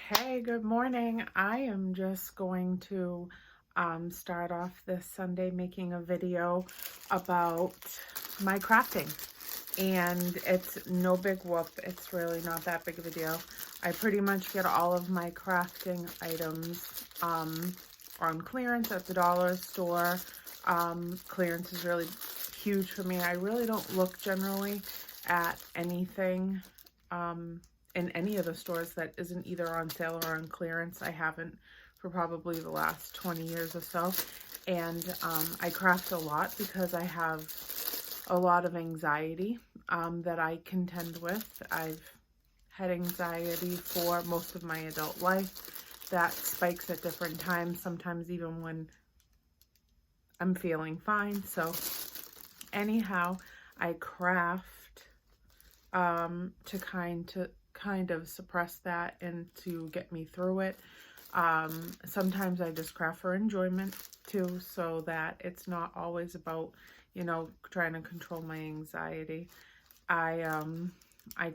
Hey, good morning. I am just going to start off this Sunday making a video about my crafting. And it's no big whoop. It's really not that big of a deal. I pretty much get all of my crafting items on clearance at the dollar store. Clearance is really huge for me. I really don't look generally at anything in any of the stores that isn't either on sale or on clearance. I haven't for probably the last 20 years or so. And I craft a lot because I have a lot of anxiety that I contend with. I've had anxiety for most of my adult life that spikes at different times, sometimes even when I'm feeling fine. So anyhow, I craft to kind of suppress that and to get me through it. Sometimes I just craft for enjoyment too, so that it's not always about, trying to control my anxiety. I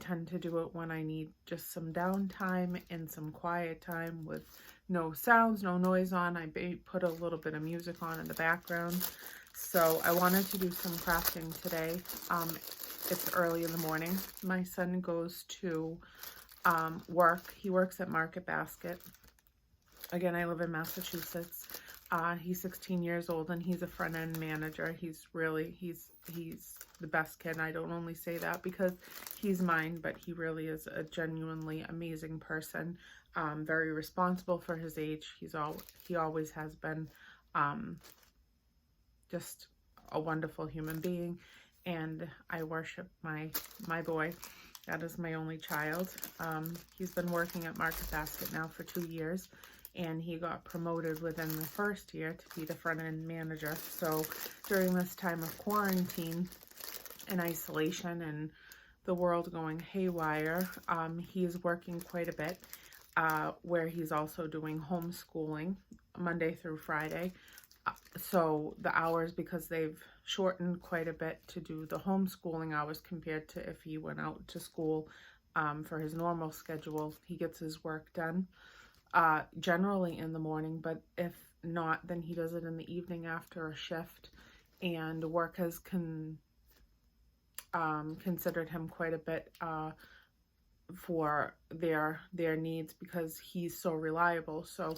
tend to do it when I need just some downtime and some quiet time with no sounds, no noise on. I put a little bit of music on in the background. So I wanted to do some crafting today. It's early in the morning. My son goes to work. He works at Market Basket. Again, I live in Massachusetts. He's 16 years old and he's a front end manager. He's the best kid. I don't only say that because he's mine, but he really is a genuinely amazing person. Very responsible for his age. He always has been just a wonderful human being, and I worship my boy. That is my only child. He's been working at Market Basket now for 2 years, and he got promoted within the first year to be the front end manager. So during this time of quarantine and isolation and the world going haywire, he is working quite a bit, where he's also doing homeschooling Monday through Friday. So the hours, because they've shortened quite a bit to do the homeschooling hours compared to if he went out to school for his normal schedule, he gets his work done generally in the morning, but if not, then he does it in the evening after a shift. And work has considered him quite a bit for their needs because he's so reliable. So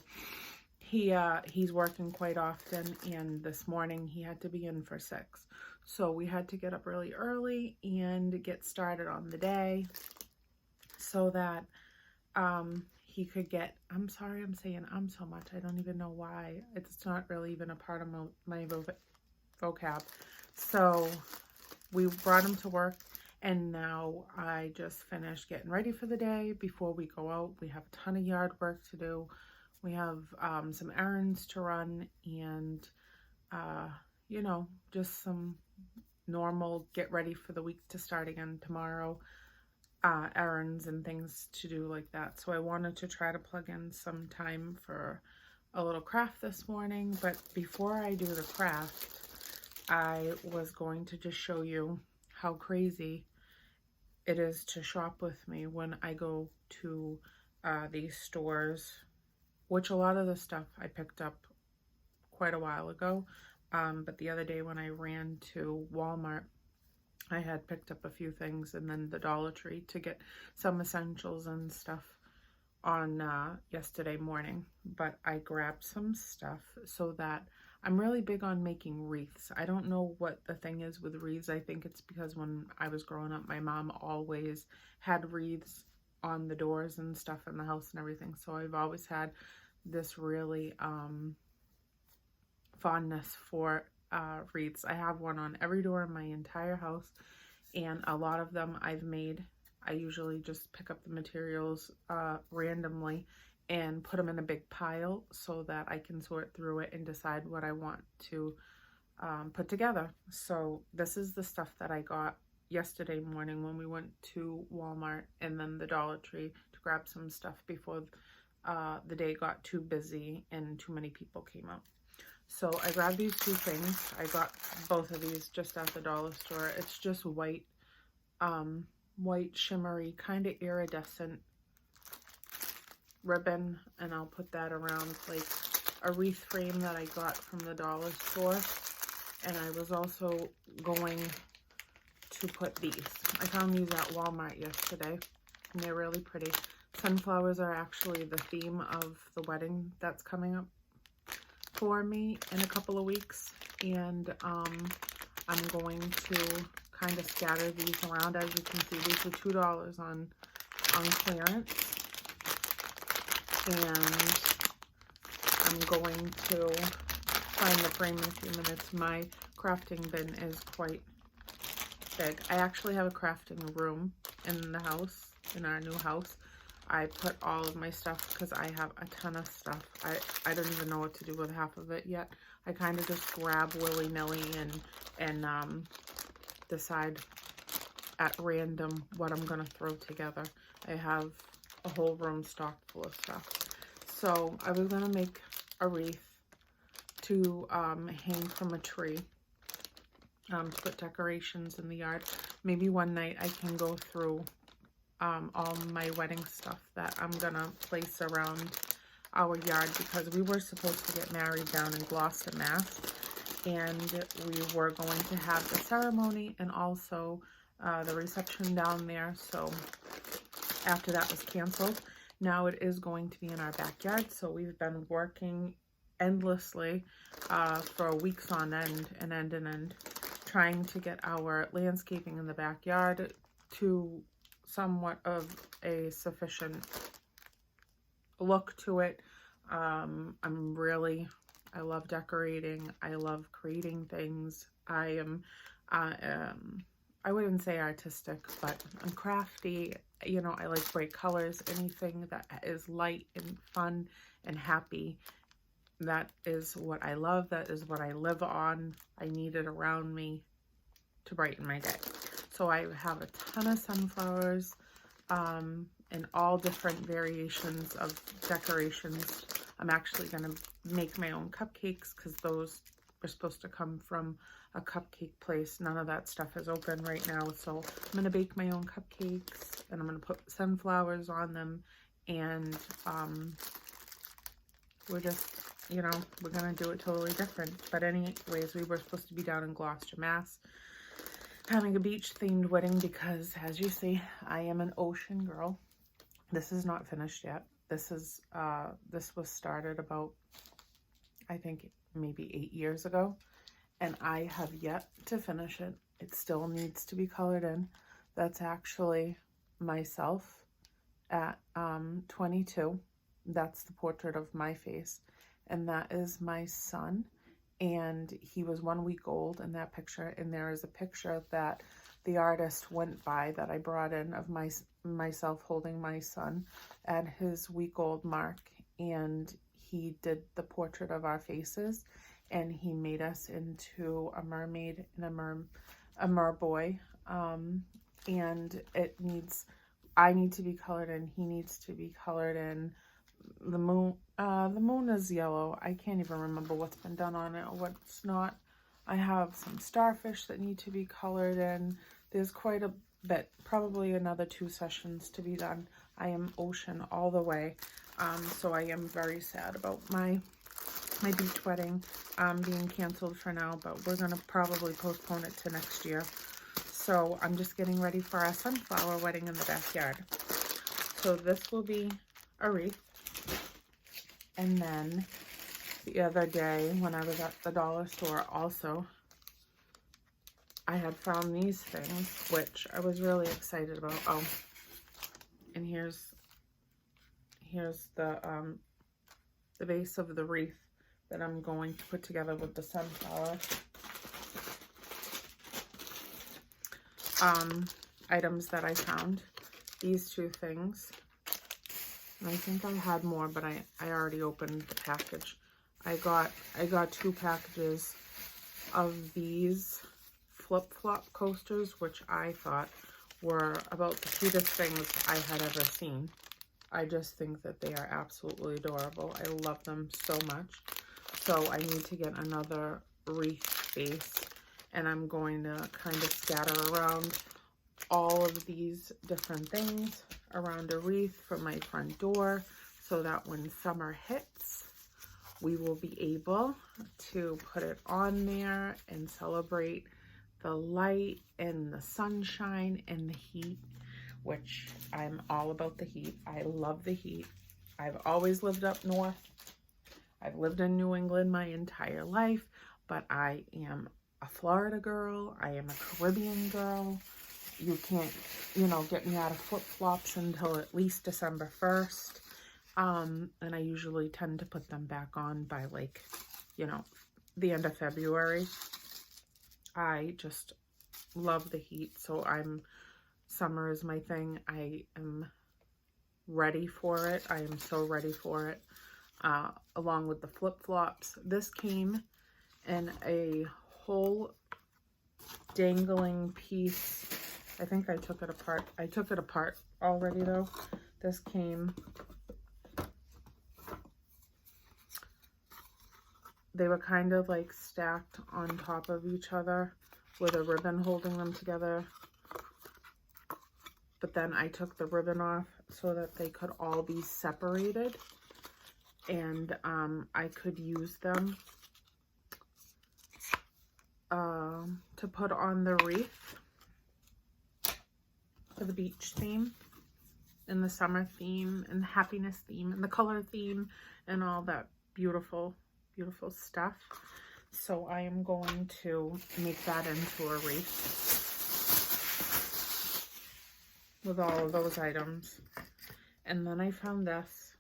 he's working quite often, and this morning he had to be in for 6. So we had to get up really early and get started on the day so that he could get, I'm sorry I'm saying so much. I don't even know why. It's not really even a part of my vocab. So we brought him to work, and now I just finished getting ready for the day before we go out. We have a ton of yard work to do. We have some errands to run, and, just some normal get ready for the week to start again tomorrow errands and things to do like that. So I wanted to try to plug in some time for a little craft this morning. But before I do the craft, I was going to just show you how crazy it is to shop with me when I go to these stores, which a lot of the stuff I picked up quite a while ago. But the other day when I ran to Walmart, I had picked up a few things, and then the Dollar Tree to get some essentials and stuff on yesterday morning. But I grabbed some stuff so that I'm really big on making wreaths. I don't know what the thing is with wreaths. I think it's because when I was growing up, my mom always had wreaths on the doors and stuff in the house and everything. So I've always had this really fondness for wreaths. I have one on every door in my entire house, and a lot of them I've made. I usually just pick up the materials randomly and put them in a big pile so that I can sort through it and decide what I want to put together. So this is the stuff that I got yesterday morning when we went to Walmart and then the Dollar Tree to grab some stuff before the day got too busy and too many people came out. So I grabbed these 2 things. I got both of these just at the dollar store. It's just white, white shimmery, kind of iridescent ribbon, and I'll put that around like a wreath frame that I got from the dollar store. And I was also going to put these. I found these at Walmart yesterday, and they're really pretty. Sunflowers are actually the theme of the wedding that's coming up for me in a couple of weeks, and I'm going to kind of scatter these around. As you can see, these were $2 on clearance, and I'm going to find the frame in a few minutes. My crafting bin is quite big. I actually have a crafting room in the house, in our new house. I put all of my stuff because I have a ton of stuff. I don't even know what to do with half of it yet. I kind of just grab willy-nilly and decide at random what I'm going to throw together. I have a whole room stocked full of stuff. So I was going to make a wreath to hang from a tree, to put decorations in the yard. Maybe one night I can go through all my wedding stuff that I'm gonna place around our yard, because we were supposed to get married down in Gloucester, Mass, and we were going to have the ceremony and also the reception down there. So after that was canceled, now it is going to be in our backyard. So we've been working endlessly for weeks on end, trying to get our landscaping in the backyard to somewhat of a sufficient look to it. I love decorating. I love creating things. I wouldn't say artistic, but I'm crafty. You know, I like bright colors. Anything that is light and fun and happy, that is what I love. That is what I live on. I need it around me to brighten my day. So I have a ton of sunflowers in all different variations of decorations. I'm actually going to make my own cupcakes because those are supposed to come from a cupcake place. None of that stuff is open right now. So I'm going to bake my own cupcakes, and I'm going to put sunflowers on them. And we're just, you know, we're going to do it totally different. But anyways, we were supposed to be down in Gloucester, Mass, having a beach themed wedding, because as you see, I am an ocean girl. This is not finished yet. This was started about, I think, maybe 8 years ago, and I have yet to finish it. It still needs to be colored in. That's actually myself at 22. That's the portrait of my face, and that is my son. And he was 1 week old in that picture. And there is a picture that the artist went by that I brought in of myself holding my son at his week-old mark. And he did the portrait of our faces, and he made us into a mermaid and a merboy. And I need to be colored in. He needs to be colored in. The moon is yellow. I can't even remember what's been done on it or what's not. I have some starfish that need to be colored in. There's quite a bit, probably another 2 sessions to be done. I am ocean all the way. So I am very sad about my beach wedding being canceled for now, but we're gonna probably postpone it to next year. So I'm just getting ready for our sunflower wedding in the backyard. So this will be a wreath. And then the other day when I was at the dollar store also, I had found these things, which I was really excited about. Oh, and here's the base of the wreath that I'm going to put together with the sunflower. Items that I found. These 2 things. And I think I had more, but I already opened the package. I got 2 packages of these flip-flop coasters, which I thought were about the cutest things I had ever seen. I just think that they are absolutely adorable. I love them so much. So I need to get another wreath base, and I'm going to kind of scatter around all of these different things around a wreath for my front door, so that when summer hits, we will be able to put it on there and celebrate the light and the sunshine and the heat, which I'm all about the heat. I love the heat. I've always lived up north. I've lived in New England my entire life, but I am a Florida girl. I am a Caribbean girl. You can't, you know, get me out of flip-flops until at least December 1st. And I usually tend to put them back on by, like, you know, the end of February. I just love the heat, so summer is my thing. I am ready for it. I am so ready for it. Along with the flip-flops. This came in a whole dangling piece. I think I took it apart. I took it apart already though. This came, they were kind of like stacked on top of each other with a ribbon holding them together. But then I took the ribbon off so that they could all be separated, and I could use them to put on the wreath for the beach theme and the summer theme and the happiness theme and the color theme and all that beautiful, beautiful stuff. So I am going to make that into a wreath with all of those items. And then I found this,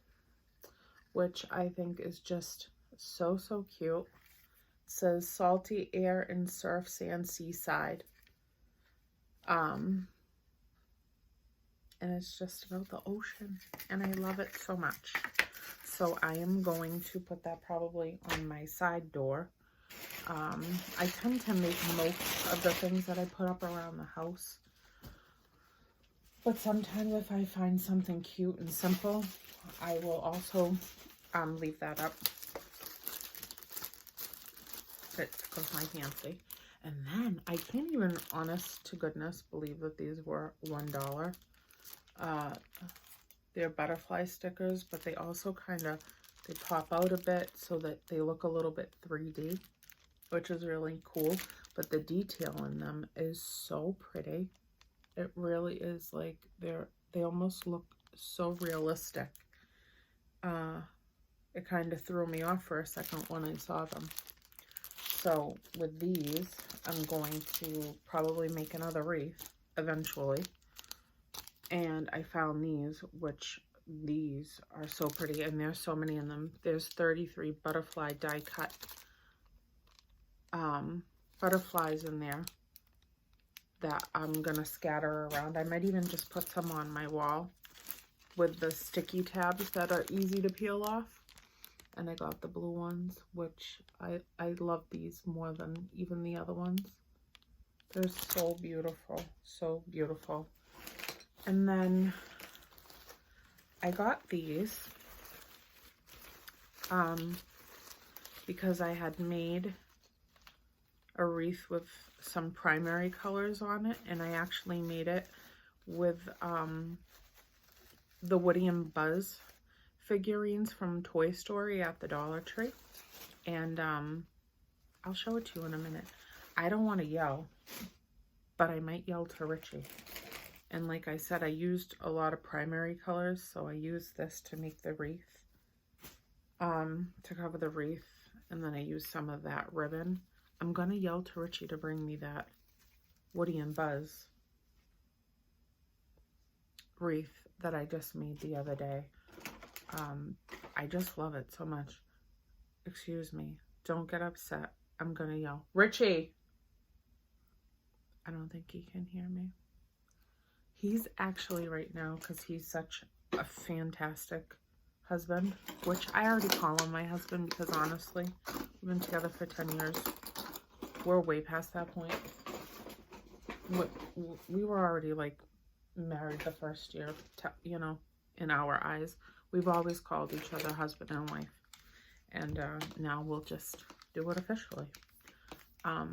which I think is just so, so cute. It says salty air and surf sand seaside. And it's just about the ocean, and I love it so much. So I am going to put that probably on my side door. I tend to make most of the things that I put up around the house, but sometimes if I find something cute and simple, I will also leave that up. It tickles my fancy. And then I can't even, honest to goodness, believe that these were $1. They're butterfly stickers, but they also kind of, they pop out a bit so that they look a little bit 3D, which is really cool. But the detail in them is so pretty. It really is, like, they almost look so realistic. It kind of threw me off for a second when I saw them. So with these, I'm going to probably make another wreath eventually. And I found these, which these are so pretty, and there's so many in them. There's 33 butterfly die cut butterflies in there that I'm gonna scatter around. I might even just put some on my wall with the sticky tabs that are easy to peel off. And I got the blue ones, which I love these more than even the other ones. They're so beautiful, so beautiful. And then I got these because I had made a wreath with some primary colors on it, and I actually made it with the Woody and Buzz figurines from Toy Story at the Dollar Tree. And I'll show it to you in a minute. I don't want to yell, but I might yell to Richie. And like I said, I used a lot of primary colors, so I used this to make the wreath, to cover the wreath, and then I used some of that ribbon. I'm gonna yell to Richie to bring me that Woody and Buzz wreath that I just made the other day. I just love it so much. Excuse me. Don't get upset. I'm gonna yell. Richie! I don't think he can hear me. He's actually right now, because he's such a fantastic husband, which I already call him my husband because honestly, we've been together for 10 years. We're way past that point. We were already like married the first year, you know, in our eyes. We've always called each other husband and wife. And now we'll just do it officially. I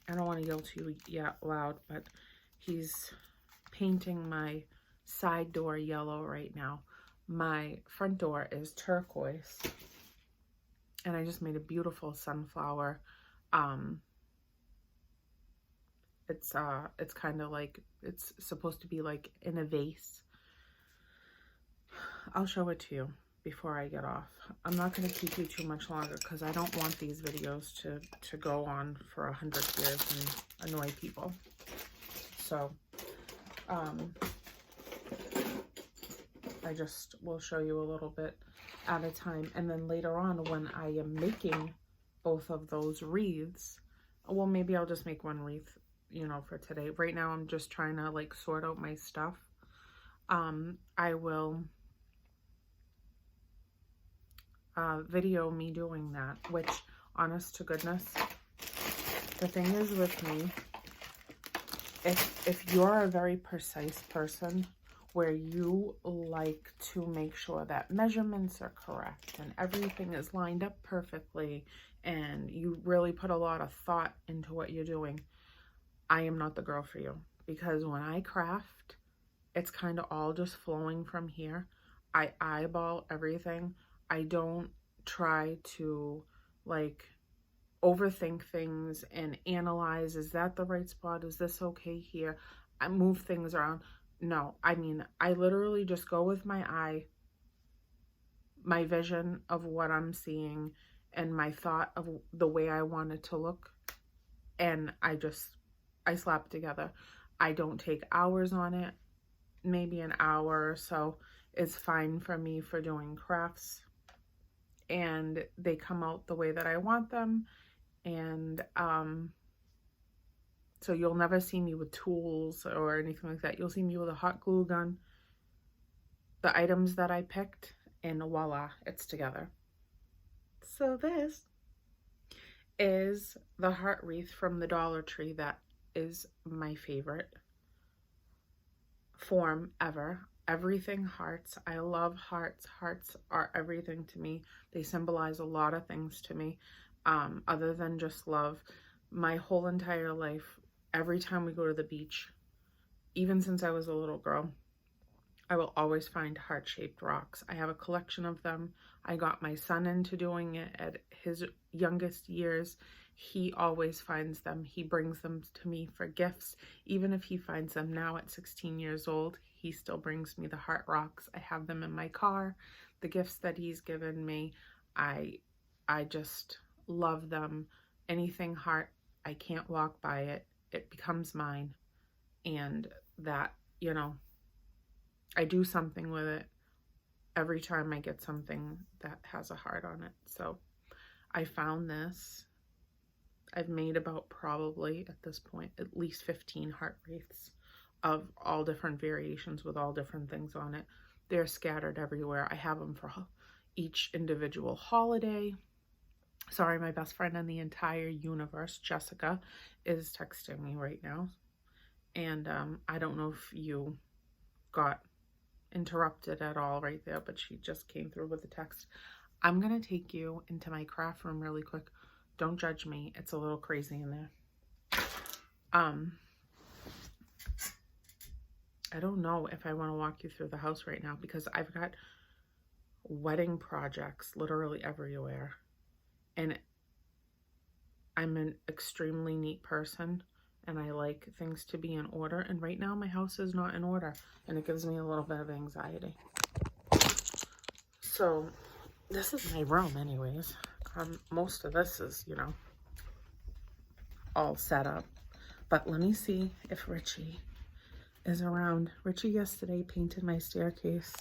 don't want to yell too loud, but he's painting my side door yellow right now. my front door is turquoise, and I just made a beautiful sunflower. It's kind of like, it's supposed to be like in a vase. I'll show it to you before I get off. I'm not going to keep you too much longer because I don't want these videos to go on for 100 years and annoy people. So, I just will show you a little bit at a time. And then later on, when I am making both of those wreaths, well, maybe I'll just make one wreath, you know, for today. Right now, I'm just trying to like sort out my stuff. I will video me doing that, which, honest to goodness, the thing is with me, if you're a very precise person where you like to make sure that measurements are correct and everything is lined up perfectly and you really put a lot of thought into what you're doing, I am not the girl for you. Because when I craft, it's kind of all just flowing from here. I eyeball everything. I don't try to like overthink things and analyze, is that the right spot? Is this okay here? I move things around. No, I mean, I literally just go with my eye, my vision of what I'm seeing, and my thought of the way I want it to look. And I slap it together. I don't take hours on it. Maybe an hour or so is fine for me for doing crafts. And they come out the way that I want them. And so you'll never see me with tools or anything like that. You'll see me with a hot glue gun, the items that I picked, and voila, it's together. So this is the heart wreath from the Dollar Tree. That is my favorite form ever. Everything hearts. I love hearts. Hearts are everything to me. They symbolize a lot of things to me, other than just love. My whole entire life, every time we go to the beach, even since I was a little girl, I will always find heart-shaped rocks. I have a collection of them. I got my son into doing it at his youngest years. He always finds them. He brings them to me for gifts. Even if he finds them now at 16 years old, he still brings me the heart rocks. I have them in my car. The gifts that he's given me, I just love them. Anything heart, I can't walk by it. It becomes mine. And that, you know, I do something with it every time I get something that has a heart on it. So I found this. I've made about, probably at this point, at least 15 heart wreaths of all different variations with all different things on it. They're scattered everywhere. I have them for each individual holiday. Sorry, my best friend in the entire universe, Jessica, is texting me right now. And I don't know if you got interrupted at all right there, but she just came through with a text. I'm going to take you into my craft room really quick. Don't judge me. It's a little crazy in there. I don't know if I want to walk you through the house right now because I've got wedding projects literally everywhere. And I'm an extremely neat person and I like things to be in order. And right now my house is not in order and it gives me a little bit of anxiety. So this is my room anyways. Most of this is, you know, all set up. But let me see if Richie is around. Richie yesterday painted my staircase.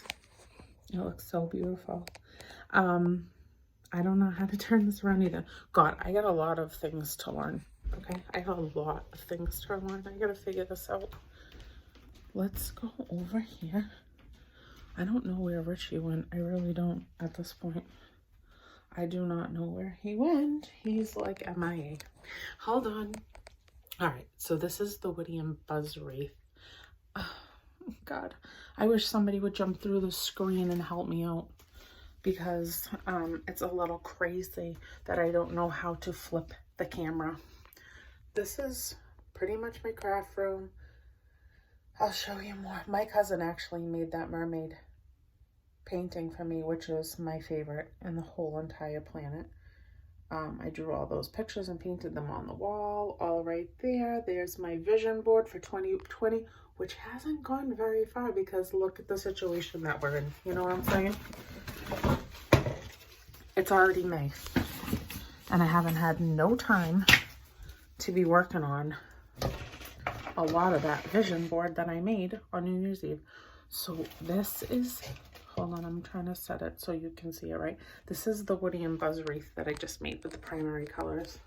It looks so beautiful. I don't know how to turn this around either. God, I got a lot of things to learn. Okay, I have a lot of things to learn. I gotta figure this out. Let's go over here. I don't know where Richie went. I really don't at this point. I do not know where he went. He's like MIA. Hold on. All right, so this is the Woody and Buzz wreath. Oh, God, I wish somebody would jump through the screen and help me out because it's a little crazy that I don't know how to flip the camera. This is pretty much my craft room. I'll show you more. My cousin actually made that mermaid painting for me, which is my favorite in the whole entire planet. I drew all those pictures and painted them on the wall, all right there. There's my vision board for 2020, which hasn't gone very far because look at the situation that we're in. You know what I'm saying? It's already May, and I haven't had no time to be working on a lot of that vision board that I made on New Year's Eve. So this is, hold on, I'm trying to set it so you can see it right. This is the Woody and Buzz wreath that I just made with the primary colors.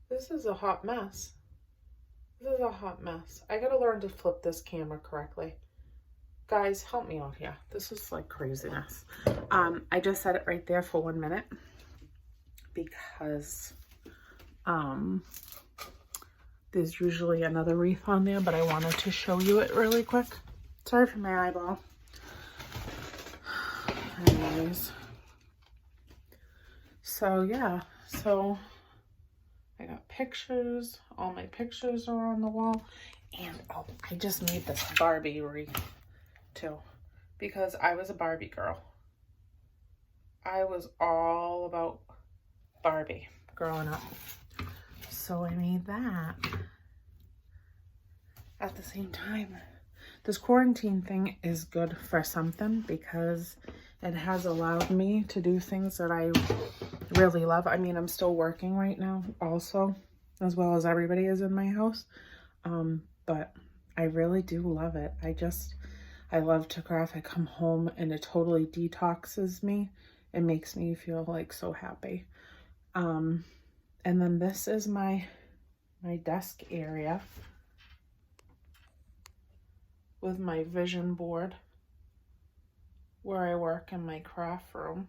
This is a hot mess. This is a hot mess. I gotta learn to flip this camera correctly. Guys, help me out here. This is like craziness. I just set it right there for 1 minute because there's usually another wreath on there, but I wanted to show you it really quick. Sorry for my eyeball. Anyways. So yeah, so I got pictures. All my pictures are on the wall. And oh, I just made this Barbie wreath too, because I was a Barbie girl. I was all about Barbie growing up. So I made that. At the same time, this quarantine thing is good for something because it has allowed me to do things that I really love. I mean, I'm still working right now also, as well as everybody is in my house. But I really do love it. I love to craft. I come home and it totally detoxes me. It makes me feel like so happy. And then this is my desk area with my vision board where I work in my craft room.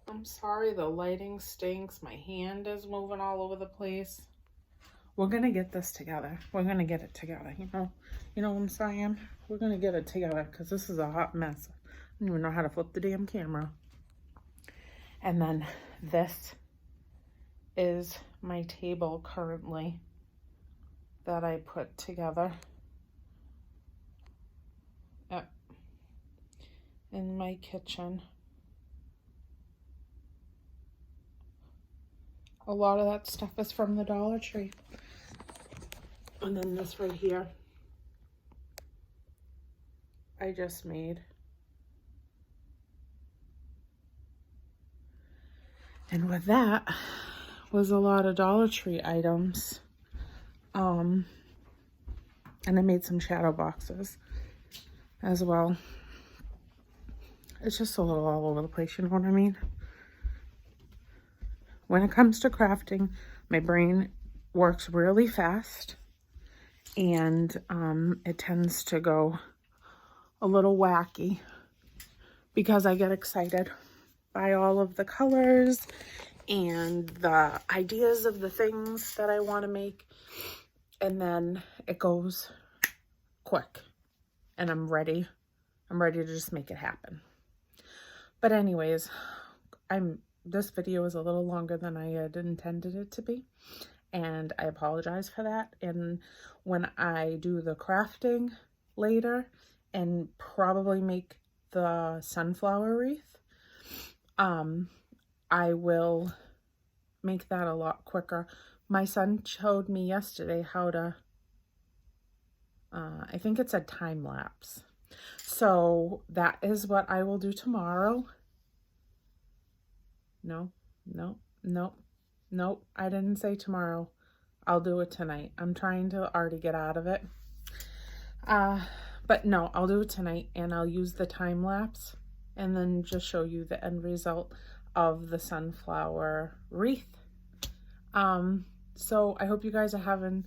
I'm sorry, the lighting stinks. My hand is moving all over the place. We're gonna get this together. We're gonna get it together, you know what I'm saying? We're gonna get it together because this is a hot mess. I don't even know how to flip the damn camera. And then this is my table currently that I put together in my kitchen. A lot of that stuff is from the Dollar Tree. And then this right here, I just made. And with that was a lot of Dollar Tree items. And I made some shadow boxes as well. It's just a little all over the place, you know what I mean? When it comes to crafting, my brain works really fast. And it tends to go a little wacky because I get excited by all of the colors and the ideas of the things that I want to make. And then it goes quick and I'm ready to just make it happen. But anyways, this video is a little longer than I had intended it to be. And I apologize for that. And when I do the crafting later and probably make the sunflower wreath, I will make that a lot quicker. My son showed me yesterday how to, I think it's a time lapse. So that is what I will do tomorrow. No, I didn't say tomorrow. I'll do it tonight. I'm trying to already get out of it. But no, I'll do it tonight and I'll use the time lapse and then just show you the end result of the sunflower wreath. So I hope you guys are having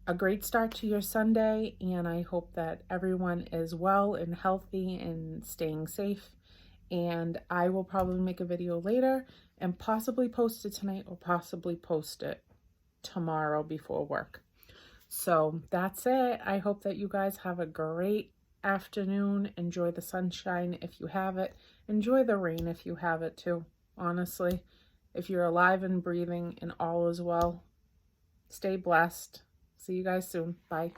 a great start to your Sunday, and I hope that everyone is well and healthy and staying safe. And I will probably make a video later and possibly post it tonight or possibly post it tomorrow before work. So that's it. I hope that you guys have a great afternoon. Enjoy the sunshine if you have it. Enjoy the rain if you have it too. Honestly, If you're alive and breathing and all is well, stay blessed. See you guys soon. Bye.